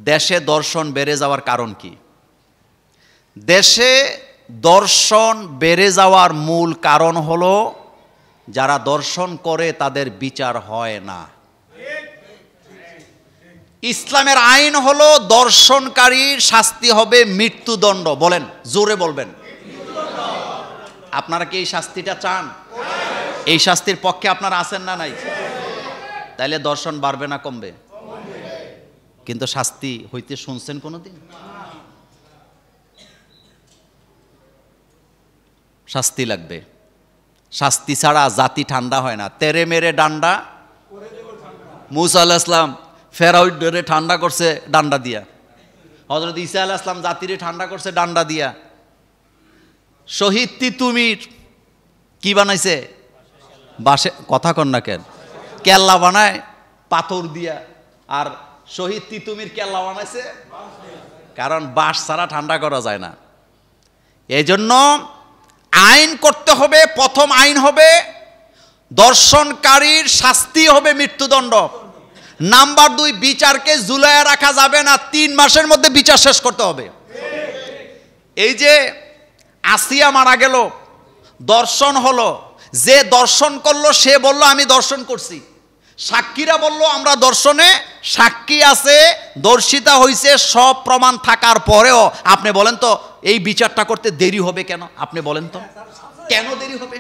দেশে দর্শন বেড়ে যাওয়ার কারণ কি? দেশে দর্শন বেড়ে যাওয়ার মূল কারণ হলো যারা দর্শন করে তাদের বিচার হয় না। ইসলামের আইন হলো দর্শনকারীর শাস্তি হবে মৃত্যুদণ্ড। বলেন, জোরে বলবেন। আপনারা কি এই শাস্তিটা চান? এই শাস্তির পক্ষে আপনারা আছেন না নাই? তাইলে দর্শন বাড়বে না কমবে? কিন্তু শাস্তি হইতে শুনছেন কোনোদিন? শাস্তি লাগবে। শাস্তি ছাড়া জাতি ঠান্ডা হয় না। তেরে মেরে ডান্ডা, মুসা আলাইহিস সালাম ফেরাউনরে ঠান্ডা করছে ডান্ডা দিয়া, হযরত ঈসা আলাইহিস সালাম জাতিরে ঠান্ডা করছে ডান্ডা দিয়া। শহীদ তিতুমির কি বানাইছে? বাঁশে, কথা কন না কেন? কেল্লা বানায় পাথর দিয়া। আর শহীদ তিতুমির কেল্লা বানাইছে কারণ বাঁশ ছাড়া ঠান্ডা করা যায় না। এই জন্য আইন করতে হবে। প্রথম আইন হবে দর্শনকারীর শাস্তি হবে মৃত্যুদণ্ড। নাম্বার 2, বিচারকে ঝুলাইয়া রাখা যাবে না, 3 মাসের মধ্যে বিচার শেষ করতে হবে। এই যে আসিয়া মারা গেল, দর্শন হলো, যে দর্শন করলো সে বলল আমি দর্শন করছি, সাক্ষীরা বলল আমরা দর্শনে সাক্ষী আছে, দর্শিতা হইছে, সব প্রমাণ থাকার পরেও আপনি বলেন তো এই বিচারটা করতে দেরি হবে কেন? আপনি বলেন তো কেন দেরি হবে?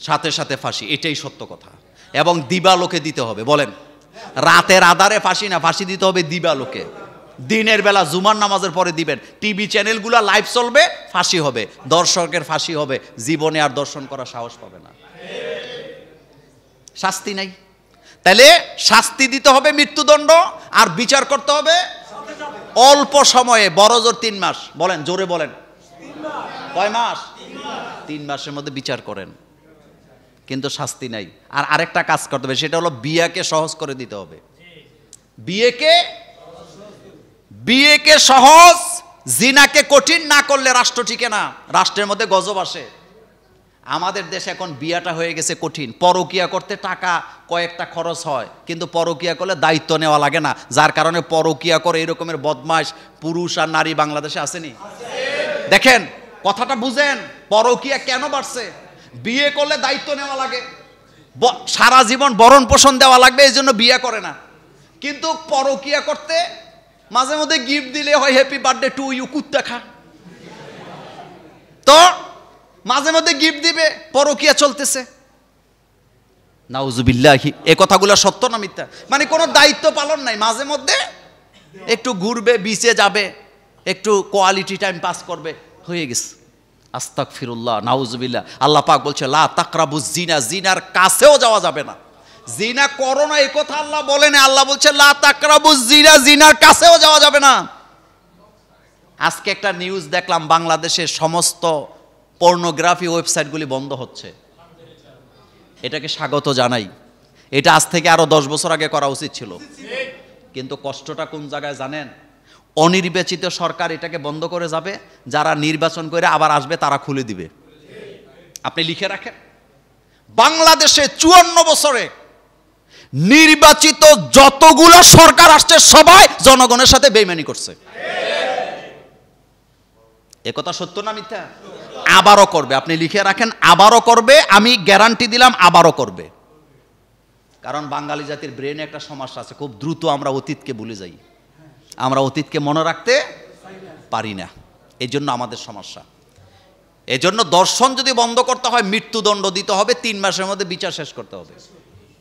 সাথে সাথে ফাঁসি, এটাই সত্য কথা। এবং দিবালোকে দিতে হবে। বলেন, রাতের আধারে ফাঁসি না, ফাঁসি দিতে হবে দিবালোকে। দিনের বেলা জুমার নামাজের পরে দিবেন। টিভি চ্যানেলগুলো লাইভ চলবে, ফাঁসি হবে, দর্শকের ফাঁসি হবে, জীবনে আর দর্শন করার সাহস পাবে না। শাস্তি নাই। তাহলে শাস্তি দিতে হবে মৃত্যুদণ্ড, আর বিচার করতে হবে অল্প সময়ে, বড়জোর 3 মাস। বলেন, জোরে বলেন। কয় মাস? 3 মাসের মধ্যে বিচার করেন, কিন্তু শাস্তি নাই। আর আরেকটা কাজ করতে হবে, সেটা হলো বিয়েকে সহজ করে দিতে হবে। বিয়েকে সহজ, জিনাকে কঠিন না করলে রাষ্ট্র টিকে না, রাষ্ট্রের মধ্যে গজব আসে। আমাদের দেশে এখন বিয়াটা হয়ে গেছে কঠিন। পরকিয়া করতে টাকা কয়েকটা খরচ হয়, কিন্তু পরকিয়া করলে দায়িত্ব নেওয়া লাগে না, যার কারণে পরকিয়া করে এই রকমের বদমাশ পুরুষ আর নারী বাংলাদেশে আসেনি? দেখেন, কথাটা বুঝেন, পরকিয়া কেন বাড়ছে? বিয়ে করলে দায়িত্ব নেওয়া লাগে, সারা জীবন ভরণ পোষণ দেওয়া লাগবে, এই জন্য বিয়ে করে না। কিন্তু পরকিয়া করতে মাঝে মধ্যে গিফট দিলে হয় হ্যাপি বার্থডে টু ইউ, কুত্তা খা। তো মাঝে মধ্যে গিফট দিবে, পরকিয়া চলতেছে। নাউজুবিল্লাহি। এই কথাগুলো সত্য না মিথ্যা? মানে কোনো দায়িত্ব পালন নাই, মাঝে মধ্যে একটু ঘুরবে, বিচে যাবে, একটু কোয়ালিটি টাইম পাস করবে, হয়ে গেছে। আস্তাগফিরুল্লাহ, নাউজুবিল্লাহ। আল্লাহ পাক বলছে লা তাকরাবুজ জিনা, জিনার কাছেও যাওয়া যাবে না। জিনা করো না এই কথা আল্লাহ বলেন, আল্লাহ বলছে লা তাকরাবুজ জিনা, জিনার কাছেও যাওয়া যাবে না। আজকে একটা নিউজ দেখলাম, বাংলাদেশের সমস্ত পর্নোগ্রাফি ওয়েবসাইটগুলি বন্ধ হচ্ছে। এটাকে স্বাগত জানাই। এটা আজ থেকে আরো 10 বছর আগে করা উচিত ছিল। কিন্তু কষ্টটা কোন জায়গায় জানেন? অনির্বাচিত সরকার এটাকে বন্ধ করে যাবে, যারা নির্বাচন করে আবার আসবে তারা খুলে দিবে। আপনি লিখে রাখেন, বাংলাদেশে 54 বছরে নির্বাচিত যতগুলো সরকার আসছে সবাই জনগণের সাথে বেইমানি করছে। একথা সত্য না মিথ্যা? আবারও করবে, আপনি লিখে রাখেন, আবারও করবে, আমি গ্যারান্টি দিলাম আবারও করবে। কারণ বাঙালি জাতির ব্রেনে একটা সমস্যা আছে, খুব দ্রুত আমরা অতীতকে ভুলে যাই, আমরা অতীতকে মনে রাখতে পারি না, এই জন্য আমাদের সমস্যা। এই জন্য দর্শন যদি বন্ধ করতে হয় মৃত্যুদণ্ড দিতে হবে, 3 মাসের মধ্যে বিচার শেষ করতে হবে।